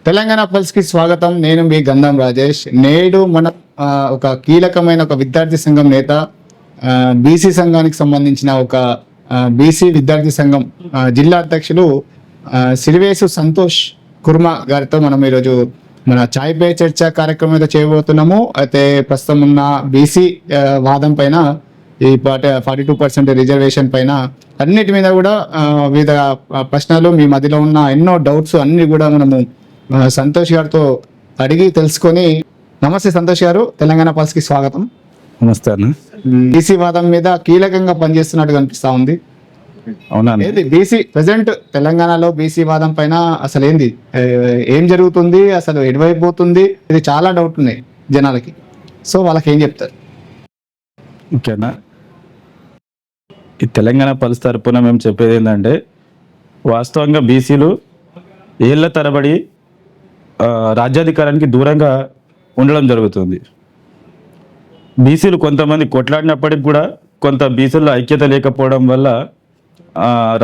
Telangana pulse కి స్వాగతం. నేను మీ గంధం రాజేష్. నేడు మనం ఒక కీలకమైన ఒక విద్యార్థి సంఘం నేత, బీసీ సంఘానికి సంబంధించిన ఒక బీసీ విద్యార్థి సంఘం జిల్లా అధ్యక్షులు సిరివేసు సంతోష్ కుర్మా గారితో మనం ఈరోజు మన ఛాయ్ పే చర్చ కార్యక్రమం అయితే చేయబోతున్నాము. అయితే ప్రస్తుతం ఉన్న బీసీ వాదం పైన, ఈ 42% రిజర్వేషన్ పైన, అన్నిటి మీద కూడా వివిధ ప్రశ్నలు, మీ మధ్యలో ఉన్న ఎన్నో డౌట్స్ అన్ని కూడా మనము సంతోష్ గారితో అడిగి తెలుసుకొని. నమస్తే సంతోష్ గారు, తెలంగాణ పల్స్ కి స్వాగతం. నమస్తే అన్న. బీసీ వాదం మీద కీలకంగా పనిచేస్తున్నట్టు కనిపిస్తా ఉంది. అవునా? ఏంది బీసీ ప్రెసెంట్ తెలంగాణలో బీసీ వాదం పైన అసలు ఏంది, ఏం జరుగుతుంది, అసలు ఎటువైపు పోతుంది? ఇది చాలా డౌట్ ఉన్నాయి జనాలకి. సో వాళ్ళకి ఏం చెప్తారు? ఓకేనా, ఈ తెలంగాణ పల్స్ తరపున మేము చెప్పేది ఏంటంటే, వాస్తవంగా బీసీలు ఏళ్ల తరబడి రాజ్యాధికారానికి దూరంగా ఉండడం జరుగుతుంది. బీసీలు కొంతమంది కొట్లాడినప్పటికి కూడా కొంత బీసీల్లో ఐక్యత లేకపోవడం వల్ల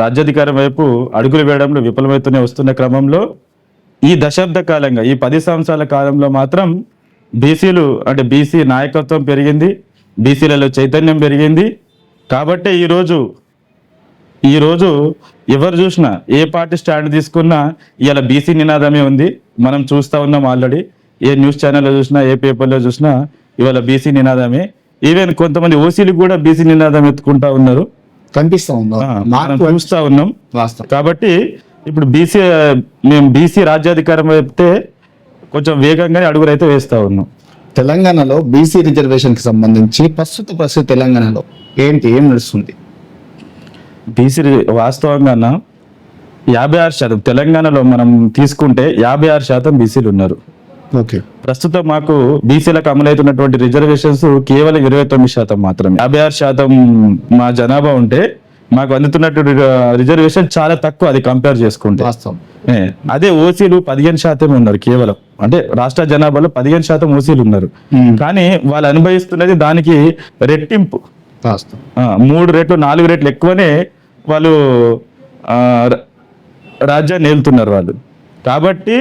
రాజ్యాధికారం వైపు అడుగులు వేయడంలో విఫలమవుతూనే వస్తున్న క్రమంలో ఈ దశాబ్ద కాలంగా, ఈ 10 సంవత్సరాల కాలంలో మాత్రం బీసీలు అంటే బీసీ నాయకత్వం పెరిగింది, బీసీలలో చైతన్యం పెరిగింది. కాబట్టే ఈరోజు ఎవరు చూసినా, ఏ పార్టీ స్టాండ్ తీసుకున్నా ఇవాళ బీసీ నినాదమే ఉంది. మనం చూస్తూ ఉన్నాం ఆల్రెడీ. ఏ న్యూస్ ఛానల్లో చూసినా, ఏ పేపర్లో చూసినా ఇవాళ బీసీ నినాదమే. ఈవెన్ కొంతమంది ఓసీలు కూడా బీసీ నినాదం ఎత్తుకుంటా ఉన్నారు, కనిపిస్తా ఉందా? మనం చూస్తూ ఉన్నాం. కాబట్టి ఇప్పుడు మేము బీసీ రాజ్యాధికారం అయితే కొంచెం వేగంగానే అడుగులు అయితే వేస్తూ ఉన్నాం. తెలంగాణలో బీసీ రిజర్వేషన్ కి సంబంధించి ప్రస్తుత తెలంగాణలో ఏం నడుస్తుంది? బీసీ వాస్తవంగా 56% తెలంగాణలో మనం తీసుకుంటే 56% బీసీలు ఉన్నారు. ఓకే. ప్రస్తుతం మాకు బీసీలకు అమలవుతున్నటువంటి రిజర్వేషన్స్ కేవలం 29% మాత్రమే. 56% మా జనాభా ఉంటే మాకు అందుతున్నట్టు రిజర్వేషన్ చాలా తక్కువ, అది కంపేర్ చేసుకుంటే. అదే ఓసీలు 15% ఉన్నారు కేవలం. అంటే రాష్ట్ర జనాభాలో 15% ఓసీలు ఉన్నారు. కానీ వాళ్ళు అనుభవిస్తున్నది దానికి రెట్టింపు, 3 రెట్లు 4 రెట్లు ఎక్కువనే వాళ్ళు రాజ్యాన్ని ఏలుతున్నారు వాళ్ళు. కాబట్టి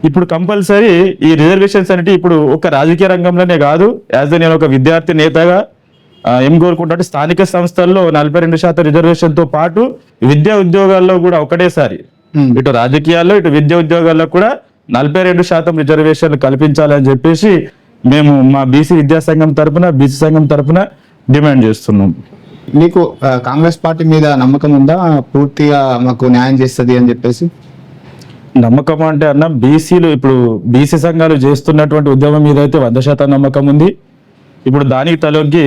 ఇప్పుడు కంపల్సరీ ఈ రిజర్వేషన్స్ అంటే ఇప్పుడు ఒక రాజకీయ రంగంలోనే కాదు, నేను ఒక విద్యార్థి నేతగా ఏం కోరుకుంటే, స్థానిక సంస్థల్లో 42% రిజర్వేషన్తో పాటు విద్యా ఉద్యోగాల్లో కూడా ఒకటేసారి, ఇటు రాజకీయాల్లో ఇటు విద్యా ఉద్యోగాల్లో కూడా 42% రిజర్వేషన్లు కల్పించాలని చెప్పేసి మేము మా బీసీ విద్యా సంఘం తరపున, బీసీ సంఘం తరపున డిమాండ్ చేస్తున్నాం. మీకు కాంగ్రెస్ పార్టీ మీద నమ్మకం ఉందా, పూర్తిగా మాకు న్యాయం చేస్తుంది అని చెప్పేసి? నమ్మకం అంటే అన్న, బీసీలు ఇప్పుడు బీసీ సంఘాలు చేస్తున్నటువంటి ఉద్యమం మీద అయితే 100% నమ్మకం ఉంది. ఇప్పుడు దానికి తలొగ్గి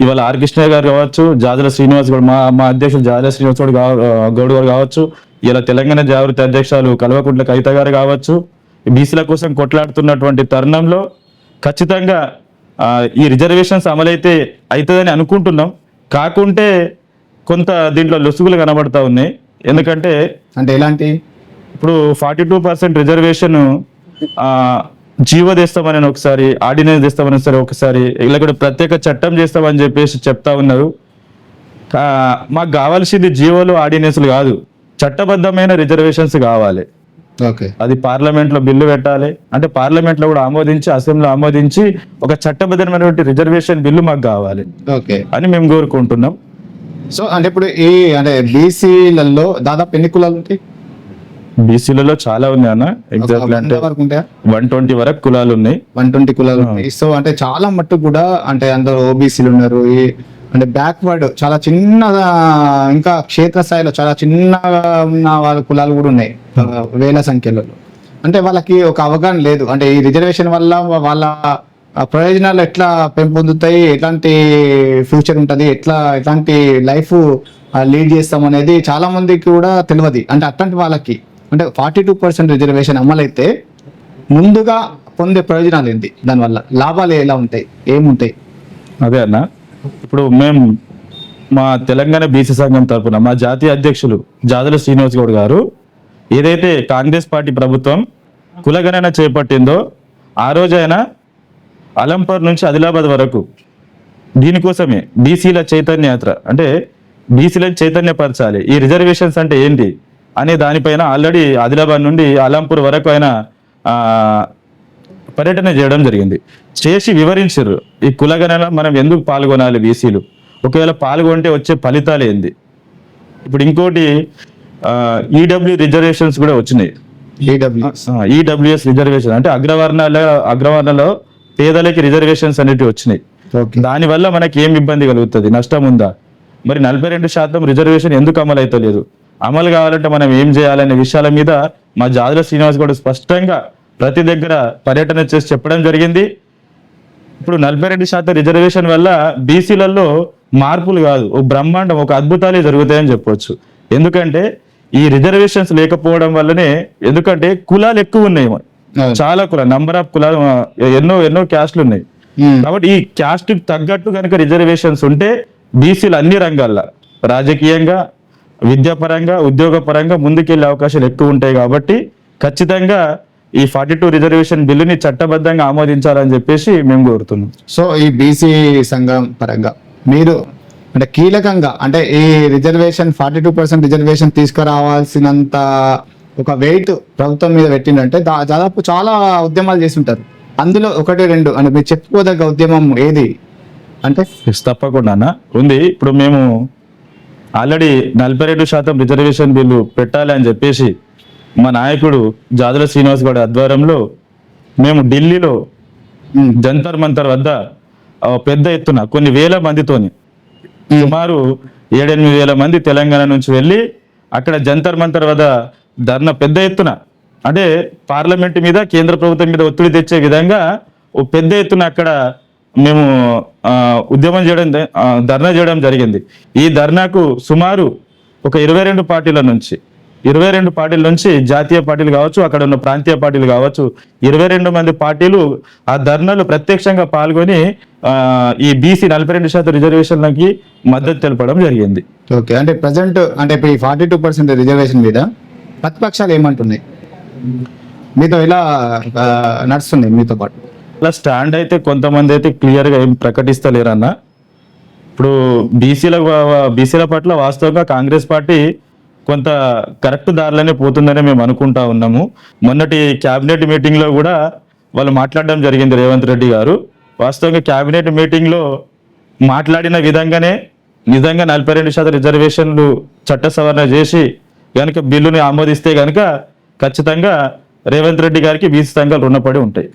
ఇవాళ ఆర్ కృష్ణ గారు కావచ్చు, జాజల శ్రీనివాస్ గౌడ్, మా అధ్యక్షులు జాజల శ్రీనివాస్ గౌడ్ గారు కావచ్చు, ఇలా తెలంగాణ జాగృతి అధ్యక్షులు కల్వకుంట్ల కవిత గారు కావచ్చు, బీసీల కోసం కొట్లాడుతున్నటువంటి తరుణంలో ఖచ్చితంగా ఈ రిజర్వేషన్స్ అమలైతే అవుతుందని అనుకుంటున్నాం. కాకుంటే కొంత దీంట్లో లొసుగులు కనబడతా ఉన్నాయి. ఎందుకంటే అంటే ఎలాంటి, ఇప్పుడు 42% రిజర్వేషన్ జీవో తెస్తామని ఒకసారి, ఆర్డినెన్స్ తెస్తామని ఒకసారి, లేకపోతే ప్రత్యేక చట్టం చేస్తామని చెప్పేసి చెప్తా ఉన్నారు. మాకు కావాల్సింది జీవోలు, ఆర్డినెన్స్లు కాదు, చట్టబద్ధమైన రిజర్వేషన్స్ కావాలి. అది పార్లమెంట్ లో బిల్లు పెట్టాలి. అంటే పార్లమెంట్ లో కూడా ఆమోదించి, అసెంబ్లీలో ఆమోదించి ఒక చట్టబద్ధమైనటువంటి రిజర్వేషన్ బిల్లు మాకు కావాలి అని మేము కోరుకుంటున్నాం. సో అంటే ఇప్పుడు అంటే బీసీలలో దాదాపు ఎన్ని కులాలు ఉంటాయి? బీసీలలో చాలా ఉన్నాయి అన్న. ఎగ్జాక్ట్ అంటే 120 వరకు కులాలు ఉన్నాయి. 120 కులాలు ఉన్నాయి. సో అంటే చాలా మట్టుకు కూడా అంటే అందరూ ఓబీసీలు ఉన్నారు. అంటే బ్యాక్వర్డ్ చాలా చిన్న, ఇంకా క్షేత్రస్థాయిలో చాలా చిన్నగా ఉన్న వాళ్ళ కులాలు కూడా ఉన్నాయి వేల సంఖ్యలో. అంటే వాళ్ళకి ఒక అవగాహన లేదు. అంటే ఈ రిజర్వేషన్ వల్ల వాళ్ళ ప్రయోజనాలు ఎట్లా పెంపొందుతాయి, ఎట్లాంటి ఫ్యూచర్ ఉంటుంది, ఎట్లాంటి లైఫ్ లీడ్ చేస్తాం అనేది చాలా మందికి కూడా తెలియదు. అంటే అట్లాంటి వాళ్ళకి అంటే 42% రిజర్వేషన్ అమలైతే ముందుగా పొందే ప్రయోజనాలు ఏంటి, దానివల్ల లాభాలు ఎలా ఉంటాయి, ఏముంటాయి? అదే అన్న, ఇప్పుడు మేము మా తెలంగాణ బీసీ సంఘం తరపున మా జాతీయ అధ్యక్షులు జాజల శ్రీనివాస్ గౌడ్ గారు ఏదైతే కాంగ్రెస్ పార్టీ ప్రభుత్వం కులగణన చేపట్టిందో, ఆ రోజైనా అలంపూర్ నుంచి ఆదిలాబాద్ వరకు దీనికోసమే బీసీల చైతన్య యాత్ర, అంటే బీసీలను చైతన్యపరచాలి. ఈ రిజర్వేషన్స్ అంటే ఏంటి, అనే దానిపైన ఆల్రెడీ ఆదిలాబాద్ నుండి అలంపూర్ వరకు ఆయన పర్యటన చేయడం జరిగింది. చేసి వివరించారు ఈ కులగణన మనం ఎందుకు పాల్గొనాలి, బీసీలు ఒకవేళ పాల్గొంటే వచ్చే ఫలితాలు ఏంది. ఇప్పుడు ఇంకోటి ఈడబ్ల్యూ రిజర్వేషన్స్ కూడా వచ్చినాయి. ఈడబ్ల్యూఎస్ రిజర్వేషన్ అంటే అగ్రవర్ణాలలో పేదలకి రిజర్వేషన్స్ అనేటివి వచ్చినాయి. దానివల్ల మనకి ఏం ఇబ్బంది కలుగుతుంది, నష్టం ఉందా? మరి 42% రిజర్వేషన్ ఎందుకు అమలు అవుతలేదు? అమలు కావాలంటే మనం ఏం చేయాలనే విషయాల మీద మా జాదుల శ్రీనివాస్ గౌడ్ స్పష్టంగా ప్రతి దగ్గర పర్యటన చేసి చెప్పడం జరిగింది. ఇప్పుడు 42% రిజర్వేషన్ వల్ల బీసీలలో మార్పులు కాదు, ఒక బ్రహ్మాండం, ఒక అద్భుతాలే జరుగుతాయని చెప్పవచ్చు. ఎందుకంటే ఈ రిజర్వేషన్స్ లేకపోవడం వల్లనే, ఎందుకంటే కులాలు ఎక్కువ ఉన్నాయి, చాలా కులాలు, నంబర్ ఆఫ్ కులాలు, ఎన్నో క్యాస్ట్లు ఉన్నాయి. కాబట్టి ఈ క్యాస్ట్ తగ్గట్టు కనుక రిజర్వేషన్స్ ఉంటే బీసీలు అన్ని రంగాల్లో రాజకీయంగా, విద్యాపరంగా, ఉద్యోగపరంగా ముందుకెళ్లే అవకాశాలు ఎక్కువ ఉంటాయి. కాబట్టి ఖచ్చితంగా ఈ 42 రిజర్వేషన్ బిల్లుని చట్టబద్ధంగా ఆమోదించాలని చెప్పేసి మేము కోరుతున్నాం. సో ఈ బీసీ సంఘం పరంగా మీరు అంటే కీలకంగా అంటే ఈ రిజర్వేషన్ 42% రిజర్వేషన్ తీసుకురావాల్సినంత ఒక వెయిట్ ప్రభుత్వం మీద పెట్టిందంటే దాదాపు చాలా ఉద్యమాలు చేసి ఉంటారు. అందులో 1-2 అంటే మీరు చెప్పుకోదగ్గ ఉద్యమం ఏది అంటే? తప్పకుండా అన్న ఉంది. ఇప్పుడు మేము ఆల్రెడీ 42% రిజర్వేషన్ బిల్లు పెట్టాలి అని చెప్పేసి మా నాయకుడు జాదుల శ్రీనివాస్ గౌడ్ ఆధ్వర్యంలో మేము ఢిల్లీలో జంతర్ మంతర్ వద్ద పెద్ద ఎత్తున కొన్ని వేల మందితోని, సుమారు 7-8 వేల మంది తెలంగాణ నుంచి వెళ్ళి అక్కడ జంతర్ మంతర్ వద్ద ధర్నా పెద్ద ఎత్తున, అంటే పార్లమెంట్ మీద, కేంద్ర ప్రభుత్వం మీద ఒత్తిడి తెచ్చే విధంగా ఓ పెద్ద ఎత్తున అక్కడ మేము ఉద్యమం చేయడం, ధర్నా చేయడం జరిగింది. ఈ ధర్నాకు సుమారు ఒక 22 పార్టీల నుంచి జాతీయ పార్టీలు కావచ్చు, అక్కడ ఉన్న ప్రాంతీయ పార్టీలు కావచ్చు, 22 మంది పార్టీలు ఆ ధర్నాలో ప్రత్యక్షంగా పాల్గొని ఈ బీసీ 42% రిజర్వేషన్లకి మద్దతు తెలపడం జరిగింది. ఓకే, అంటే ప్రజెంట్ అంటే ఇప్పుడు ఈ 42% రిజర్వేషన్ మీద ప్రతిపక్షాలు ఏమంటున్నాయి, మీతో ఎలా నడుస్తున్నాయి మీతో పాటు? అలా స్టాండ్ అయితే కొంతమంది అయితే క్లియర్గా ఏం ప్రకటిస్తలేరన్న. ఇప్పుడు బీసీల పట్ల వాస్తవంగా కాంగ్రెస్ పార్టీ కొంత కరెక్ట్ దారిలోనే పోతుందని మేము అనుకుంటా ఉన్నాము. మొన్నటి క్యాబినెట్ మీటింగ్లో కూడా వాళ్ళు మాట్లాడడం జరిగింది. రేవంత్ రెడ్డి గారు వాస్తవంగా క్యాబినెట్ మీటింగ్లో మాట్లాడిన విధంగానే నిజంగా 42% రిజర్వేషన్లు చట్ట సవరణ చేసి కనుక బిల్లుని ఆమోదిస్తే కనుక ఖచ్చితంగా రేవంత్ రెడ్డి గారికి బీసీ సంఘాలు రుణపడి ఉంటాయి.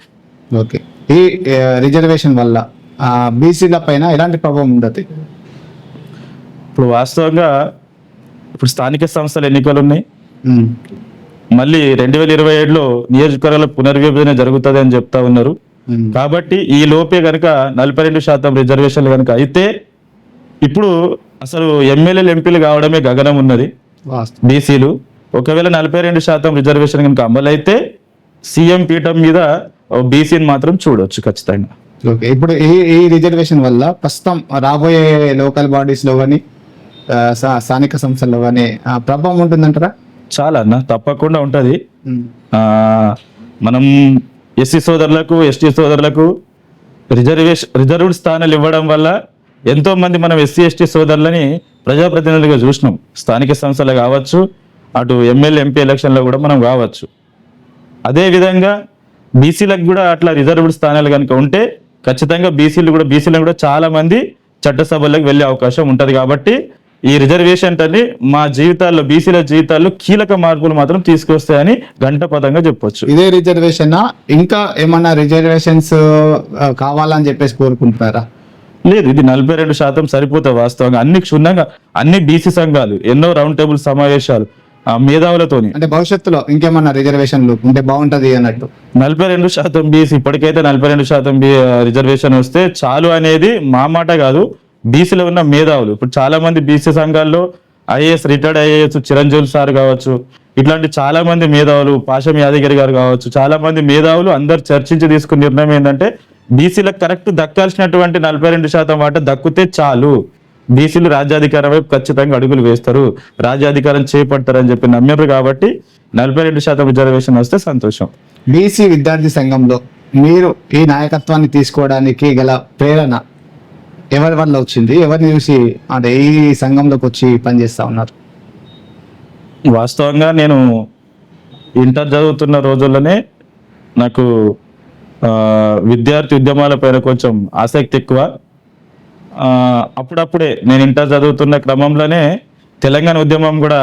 ఓకే, ఈ రిజర్వేషన్ వల్ల బీసీల పైన ఎలాంటి ప్రభావం ఉండదు? ఇప్పుడు వాస్తవంగా ఇప్పుడు స్థానిక సంస్థల ఎన్నికలు ఉన్నాయి. మళ్ళీ 2027లో నియోజకవర్గాల పునర్విభజన జరుగుతుంది అని చెప్తా ఉన్నారు. కాబట్టి ఈ లోపే కనుక 42% రిజర్వేషన్లు కనుక అయితే ఇప్పుడు అసలు ఎమ్మెల్యేలు ఎంపీలు కావడమే గగనం ఉన్నది బీసీలు. ఒకవేళ 42% రిజర్వేషన్ కనుక అమలైతే సీఎం పీఠం మీద బీసీని మాత్రం చూడొచ్చు ఖచ్చితంగా. ఓకే, ఇప్పుడు ఈ రిజర్వేషన్ వల్ల ప్రస్తుతం రాబోయే లోకల్ బాడీస్ లో కానీ స్థానిక సంస్థల్లో కానీ ప్రభావం ఉంటుందంటారా? చాలా అన్న, తప్పకుండా ఉంటది. మనం ఎస్సీ సోదరులకు, ఎస్టీ సోదరులకు రిజర్వ్డ్ స్థానాలు ఇవ్వడం వల్ల ఎంతో మంది మనం ఎస్సీ ఎస్టీ సోదరులని ప్రజాప్రతినిధులుగా చూసినాం. స్థానిక సంస్థలు కావచ్చు, అటు ఎమ్మెల్యే ఎంపీ ఎలక్షన్లో కూడా మనం కావచ్చు. అదేవిధంగా బీసీలకు కూడా అట్లా రిజర్వ్డ్ స్థానాలు కనుక ఉంటే ఖచ్చితంగా బీసీలను కూడా చాలా మంది చట్టసభలకు వెళ్ళే అవకాశం ఉంటుంది. కాబట్టి ఈ రిజర్వేషన్ అని మా జీవితాల్లో, బీసీల జీవితాల్లో కీలక మార్పులు మాత్రం తీసుకొస్తాయని గంటపదంగా చెప్పొచ్చు. ఇదే రిజర్వేషన్ ఇంకా ఏమన్నా రిజర్వేషన్స్ కావాలని చెప్పేసి కోరుకుంటున్నారా? లేదు, ఇది 42% సరిపోతాయి. వాస్తవంగా అన్ని క్షుణ్ణంగా అన్ని బీసీ సంఘాలు ఎన్నో రౌండ్ టేబుల్ సమావేశాలు మేధావులతోని, అంటే భవిష్యత్తులో ఇంకేమన్నా రిజర్వేషన్లు ఉంటే బాగుంటది అన్నట్టు 42% బీసీ, ఇప్పటికైతే 42% రిజర్వేషన్ వస్తే చాలు అనేది మా మాట కాదు, బీసీలో ఉన్న మేధావులు. ఇప్పుడు చాలా మంది బీసీ సంఘాల్లో IAS, retired IAS Chiranjeevi sir కావచ్చు, ఇట్లాంటి చాలా మంది మేధావులు, పాశం యాదగిరి గారు కావచ్చు, చాలా మంది మేధావులు అందరు చర్చించి తీసుకున్న నిర్ణయం ఏంటంటే బీసీలకు కరెక్ట్ దక్కాల్సినటువంటి 42% వాటా దక్కితే చాలు, బీసీలు రాజ్యాధికారం వైపు ఖచ్చితంగా అడుగులు వేస్తారు, రాజ్యాధికారం చేపడతారని చెప్పి నమ్మారు. కాబట్టి 42% రిజర్వేషన్ వస్తే సంతోషం. బీసీ విద్యార్థి సంఘంలో మీరు ఈ నాయకత్వాన్ని తీసుకోవడానికి గల ప్రేరణ ఎవరి వల్ల వచ్చింది? ఎవరిని చూసి అంటే ఈ సంఘంలోకి వచ్చి పనిచేస్తా ఉన్నారు? వాస్తవంగా నేను ఇంటర్ చదువుతున్న రోజుల్లోనే నాకు విద్యార్థి ఉద్యమాల పైన కొంచెం ఆసక్తి ఎక్కువ. అప్పుడప్పుడే నేను ఇంటర్ చదువుతున్న క్రమంలోనే తెలంగాణ ఉద్యమం కూడా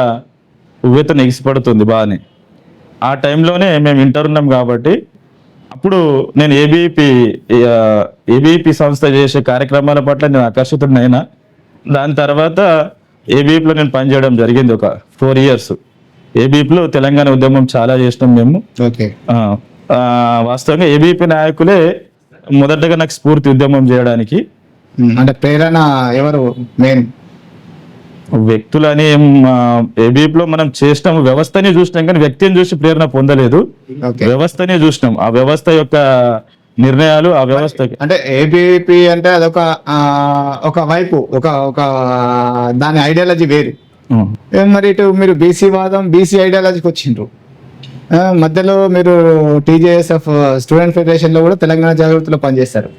ఉవ్వెత్తున ఎగిసిపడుతుంది బాగానే. ఆ టైంలోనే మేము ఇంటర్ ఉన్నాం కాబట్టి అప్పుడు నేను ఏబీపీ సంస్థ చేసే కార్యక్రమాల పట్ల నేను ఆకర్షితుడినైనా. దాని తర్వాత ఏబీపీలో నేను పనిచేయడం జరిగింది ఒక 4 years. ఏబీపీలో తెలంగాణ ఉద్యమం చాలా చేసినాం మేము. ఓకే. వాస్తవంగా ఏబీపీ నాయకులే మొదటగా నాకు స్ఫూర్తి ఉద్యమం చేయడానికి. అంటే ప్రేరణ ఎవరు మెయిన్? వ్యక్తులని ఏబీపీలో మనం చేసినాం, వ్యవస్థని చూసినాం కానీ వ్యక్తిని చూసి ప్రేరణ పొందలేదు. వ్యవస్థనే చూసినాం, ఆ వ్యవస్థ యొక్క నిర్ణయాలు, ఆ వ్యవస్థకి. అంటే ఏబీపీ అంటే అదొక ఒక వైపు ఒక ఒక దాని ఐడియాలజీ వేరు. మరి ఇటు మీరు బీసీ వాదం, బీసీ ఐడియాలజీకి వచ్చిండ్రు. మధ్యలో మీరు టీజేఎస్ఎఫ్ స్టూడెంట్ ఫెడరేషన్ లో కూడా తెలంగాణ జాగృతిలో పనిచేస్తారు.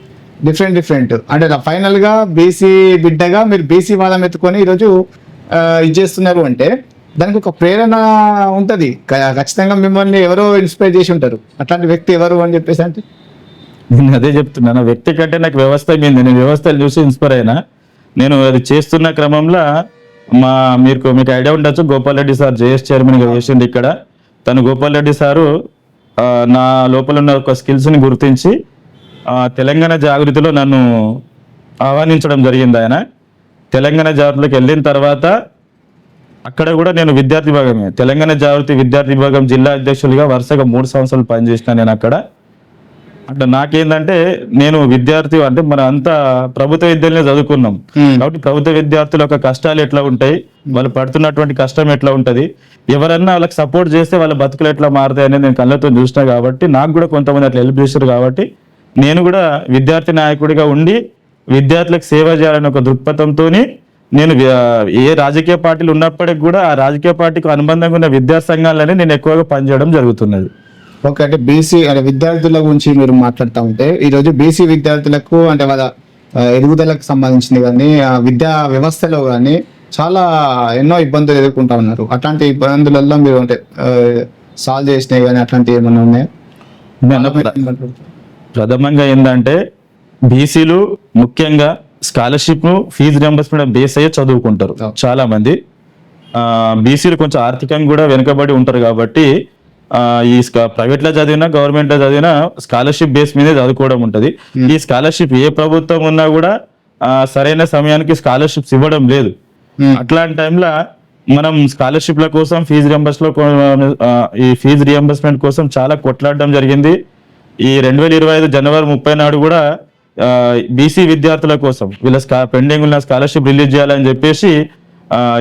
డిఫరెంట్ అంటే ఫైనల్ గా బీసీ బిడ్డగా మీరు బీసీ వాదం ఎత్తుకొని ఈరోజు ఇది చేస్తున్నారు అంటే దానికి ఒక ప్రేరణ ఉంటది ఖచ్చితంగా. మిమ్మల్ని ఎవరో ఇన్స్పైర్ చేసి ఉంటారు. అట్లాంటి వ్యక్తి ఎవరు అని చెప్పేసి అంటే నేను అదే చెప్తున్నాను. వ్యక్తి కంటే నాకు వ్యవస్థ మీద, నేను వ్యవస్థలు చూసి ఇన్స్పైర్ అయినా. నేను అది చేస్తున్న క్రమంలో మీకు ఐడియా ఉండొచ్చు, Gopal Reddy sir JS chairman గా చేసిండు ఇక్కడ. తను గోపాల్ రెడ్డి సారు నా లోపల ఉన్న ఒక స్కిల్స్ని గుర్తించి తెలంగాణ జాగృతిలో నన్ను ఆహ్వానించడం జరిగింది. ఆయన తెలంగాణ జాగృతిలోకి వెళ్ళిన తర్వాత అక్కడ కూడా నేను విద్యార్థి విభాగమే, తెలంగాణ జాగృతి విద్యార్థి విభాగం జిల్లా అధ్యక్షులుగా వరుసగా 3 సంవత్సరాలు పనిచేసిన నేను అక్కడ. అంటే నాకేందంటే నేను విద్యార్థి అంటే మన అంతా ప్రభుత్వ విద్యలనే చదువుకున్నాం కాబట్టి ప్రభుత్వ విద్యార్థుల యొక్క కష్టాలు ఎట్లా ఉంటాయి, వాళ్ళు పడుతున్నటువంటి కష్టం ఎట్లా ఉంటది, ఎవరన్నా వాళ్ళకి సపోర్ట్ చేస్తే వాళ్ళ బతుకులు ఎట్లా మారుతాయి అనేది నేను కళ్ళతో చూసినా. కాబట్టి నాకు కూడా కొంతమంది అట్లా హెల్ప్ చేశారు. కాబట్టి నేను కూడా విద్యార్థి నాయకుడిగా ఉండి విద్యార్థులకు సేవ చేయాలనే ఒక దృక్పథంతో నేను ఏ రాజకీయ పార్టీలు ఉన్నప్పటికీ కూడా ఆ రాజకీయ పార్టీకి అనుబంధంగా ఉన్న విద్యా సంఘాలనే నేను ఎక్కువగా పనిచేయడం జరుగుతున్నది. ఓకే. అంటే బీసీ అంటే విద్యార్థుల గురించి మీరు మాట్లాడుతూ ఉంటే ఈరోజు బీసీ విద్యార్థులకు అంటే వాళ్ళ ఎదుగుదలకు సంబంధించింది కానీ విద్యా వ్యవస్థలో కానీ చాలా ఎన్నో ఇబ్బందులు ఎదుర్కొంటా ఉన్నారు. అట్లాంటి ఇబ్బందులలో మీరు అంటే సాల్వ్ చేసినవి కానీ అట్లాంటివి ఏమైనా ఉన్నాయా? ప్రథమంగా ఏంటంటే బీసీలు ముఖ్యంగా స్కాలర్షిప్ ఫీజు రియంబర్స్మెంట్ బేస్ అయ్యే చదువుకుంటారు చాలా మంది. బీసీలు కొంచెం ఆర్థికంగా కూడా వెనుకబడి ఉంటారు కాబట్టి ఈ ప్రైవేట్ లో చదివినా గవర్నమెంట్ లో చదివినా స్కాలర్షిప్ బేస్ మీదే చదువుకోవడం ఉంటది. ఈ స్కాలర్షిప్ ఏ ప్రభుత్వం ఉన్నా కూడా సరైన సమయానికి స్కాలర్షిప్స్ ఇవ్వడం లేదు. అట్లాంటి టైంలో మనం స్కాలర్షిప్ల కోసం ఈ ఫీజు రియంబర్స్మెంట్ కోసం చాలా కొట్లాడడం జరిగింది. ఈ 2025 జనవరి 30 నాడు కూడా బీసీ విద్యార్థుల కోసం వీళ్ళ పెండింగ్ ఉన్న స్కాలర్షిప్ రిలీజ్ చేయాలని చెప్పేసి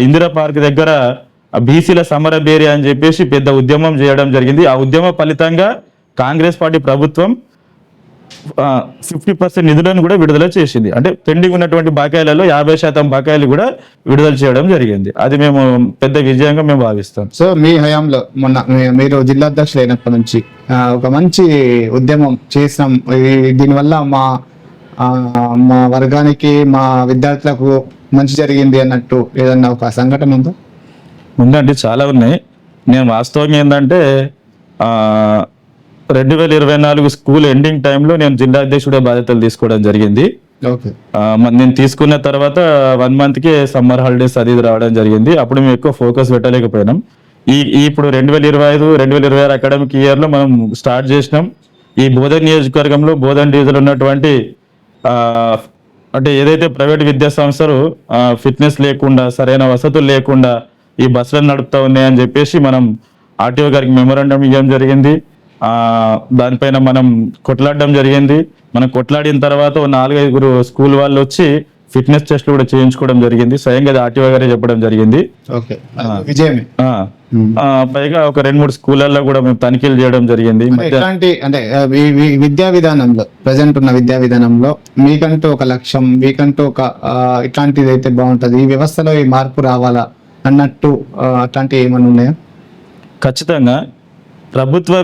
ఇందిరా పార్క్ దగ్గర బీసీల సమర బేరి అని చెప్పేసి పెద్ద ఉద్యమం చేయడం జరిగింది. ఆ ఉద్యమ ఫలితంగా కాంగ్రెస్ పార్టీ ప్రభుత్వం 50% నిధులను కూడా విడుదల చేసింది. అంటే పెండింగ్ ఉన్నటువంటి బకాయిలలో 50% బకాయిలు కూడా విడుదల చేయడం జరిగింది. అది మేము పెద్ద విజయంగా మేము భావిస్తాం. సో మీ హయాంలో మొన్న మీరు జిల్లా అధ్యక్షులు అయినప్పటి నుంచి ఒక మంచి ఉద్యమం చేసినాం, దీనివల్ల మా వర్గానికి మా విద్యార్థులకు మంచి జరిగింది అన్నట్టు ఏదన్నా ఒక సంఘటన ఉందా? ఉందండి, చాలా ఉన్నాయి. నేను వాస్తవంగా ఏంటంటే 2024 స్కూల్ ఎండింగ్ టైంలో నేను జిల్లా అధ్యక్షుడే బాధ్యతలు తీసుకోవడం జరిగింది. నేను తీసుకున్న తర్వాత 1 monthకే సమ్మర్ హాలిడేస్ అది రావడం జరిగింది. అప్పుడు మేము ఎక్కువ ఫోకస్ పెట్టలేకపోయినాం. ఇప్పుడు 2025-2026 అకాడమిక్ ఇయర్ లో మనం స్టార్ట్ చేసినాం. ఈ బోధన్ నియోజకవర్గంలో బోధన్ డివిజన్ ఉన్నటువంటి అంటే ఏదైతే ప్రైవేట్ విద్యా సంస్థలు ఫిట్నెస్ లేకుండా సరైన వసతులు లేకుండా ఈ బస్సులను నడుపుతా ఉన్నాయని చెప్పేసి మనం ఆర్టీఓ గారికి మెమోరాండం ఇవ్వడం జరిగింది. దానిపైన మనం కొట్లాడడం జరిగింది. మనం కొట్లాడిన తర్వాత 4-5 స్కూల్ వాళ్ళు వచ్చి ఫిట్నెస్ టెస్ట్లు కూడా చేయించుకోవడం జరిగింది. స్వయంగా ఆర్టీఓ గారే చెప్పడం జరిగింది. పైగా ఒక 2-3 స్కూళ్ళల్లో కూడా మేము తనిఖీలు చేయడం జరిగింది. అంటే విద్యా విధానంలో ప్రజెంట్ ఉన్న విద్యా విధానంలో మీకంటూ ఒక లక్ష్యం, మీకంటూ ఒక ఇట్లాంటిది అయితే బాగుంటది, ఈ వ్యవస్థలో ఈ మార్పు రావాలా అన్నట్టు అట్లాంటివి ఏమైనా ఉన్నాయా? ఖచ్చితంగా ప్రభుత్వ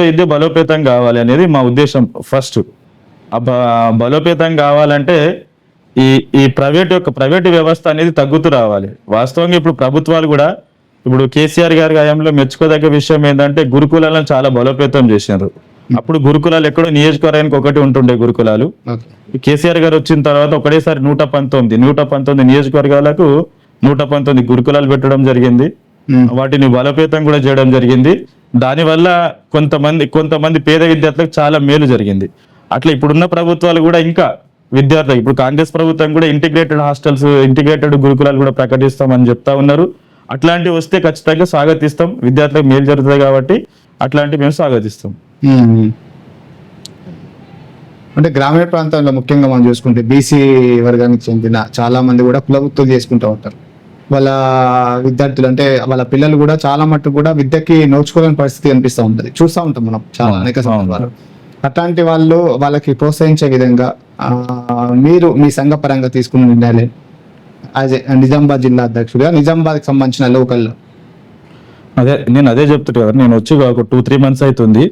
విద్య బలోపేతం కావాలి అనేది మా ఉద్దేశం. ఫస్ట్ బలోపేతం కావాలంటే ఈ ప్రైవేటు వ్యవస్థ అనేది తగ్గుతూ రావాలి. వాస్తవంగా ఇప్పుడు ప్రభుత్వాలు కూడా ఇప్పుడు కేసీఆర్ గారి హయాంలో మెచ్చుకోదగ్గ విషయం ఏంటంటే గురుకులాలను చాలా బలోపేతం చేసినారు. అప్పుడు గురుకులాలు ఎక్కడో నియోజకవర్గానికి ఒకటి ఉంటుండే గురుకులాలు. ఓకే. కేసీఆర్ గారు వచ్చిన తర్వాత ఒకటేసారి 119 నియోజకవర్గాలకు 119 గురుకులాలు పెట్టడం జరిగింది. వాటిని బలోపేతం కూడా చేయడం జరిగింది. దానివల్ల కొంతమంది పేద విద్యార్థులకు చాలా మేలు జరిగింది. అట్లా ఇప్పుడున్న ప్రభుత్వాలు కూడా ఇంకా విద్యార్థులు, ఇప్పుడు కాంగ్రెస్ ప్రభుత్వం కూడా ఇంటిగ్రేటెడ్ హాస్టల్స్, ఇంటిగ్రేటెడ్ గురుకులాలు కూడా ప్రకటిస్తామని చెప్తా ఉన్నారు. అట్లాంటివి వస్తే ఖచ్చితంగా స్వాగతిస్తాం. విద్యార్థులకు మేలు జరుగుతుంది కాబట్టి అట్లాంటివి మేము స్వాగతిస్తాం. అంటే గ్రామీణ ప్రాంతాల్లో ముఖ్యంగా మనం చూసుకుంటే బీసీ వర్గానికి చెందిన చాలా మంది కూడా కులవృత్తులు చేసుకుంటూ ఉంటారు. వాళ్ళ విద్యార్థులు అంటే వాళ్ళ పిల్లలు కూడా చాలా మట్టుకు కూడా విద్యకి నోచుకోలేని పరిస్థితి కనిపిస్తూ ఉంటుంది, చూస్తూ ఉంటాం మనం చాలా అనేక సందర్భాలు. అట్లాంటి వాళ్ళకి ప్రోత్సహించే విధంగా మీరు మీ సంఘ పరంగా తీసుకున్న నిర్ణయాలే యాజ్ నిజామాబాద్ జిల్లా అధ్యక్షుడిగా, నిజామాబాద్కి సంబంధించిన లోకల్లో? నేను అదే చెప్తున్నా కదా, నేను వచ్చి ఒక 2-3 months అవుతుంది.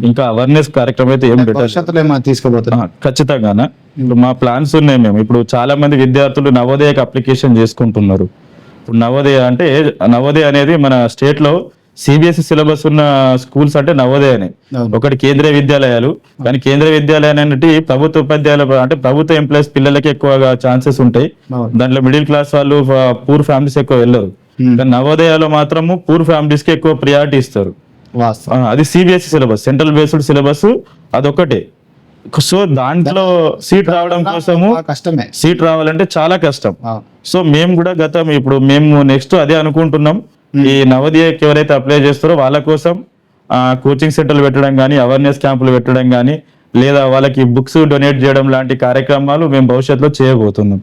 ఇంకా అవేర్నెస్ కార్యక్రమం అయితే ఏం భవిష్యత్తులో ఏమైనా తీసుకోబోతున్నా? ఖచ్చితంగా ఇప్పుడు మా ప్లాన్స్ ఉన్నాయి. మేము ఇప్పుడు చాలా మంది విద్యార్థులు నవోదయకి అప్లికేషన్ చేసుకుంటున్నారు. ఇప్పుడు నవోదయ అనేది మన స్టేట్ లో సిబిఎస్ఈ సిలబస్ ఉన్న స్కూల్స్ అంటే నవోదయనే. ఒకటి కేంద్రీయ విద్యాలయాలు, కానీ కేంద్రీయ విద్యాలయాలు అనేది ప్రభుత్వ ఉపాధ్యాయుల అంటే ప్రభుత్వ ఎంప్లాయీస్ పిల్లలకి ఎక్కువగా ఛాన్సెస్ ఉంటాయి. దాంట్లో మిడిల్ క్లాస్ వాళ్ళు, పూర్ ఫ్యామిలీస్ ఎక్కువ వెళ్ళరు. కానీ నవోదయాలో మాత్రము పూర్ ఫ్యామిలీస్ కి ఎక్కువ ప్రియారిటీ ఇస్తారు. అది CBSE syllabus, central based syllabus, అదొకటే. సో దాంట్లో సీట్ రావడం కోసము కష్టమే, సీట్ రావాలంటే చాలా కష్టం. సో మేము కూడా ఇప్పుడు మేము నెక్స్ట్ అదే అనుకుంటున్నాం. ఈ నవోదయకి ఎవరైతే అప్లై చేస్తారో వాళ్ళ కోసం కోచింగ్ సెంటర్లు పెట్టడం కానీ, అవేర్నెస్ క్యాంపులు పెట్టడం కానీ, లేదా వాళ్ళకి బుక్స్ డొనేట్ చేయడం లాంటి కార్యక్రమాలు మేము భవిష్యత్తులో చేయబోతున్నాం.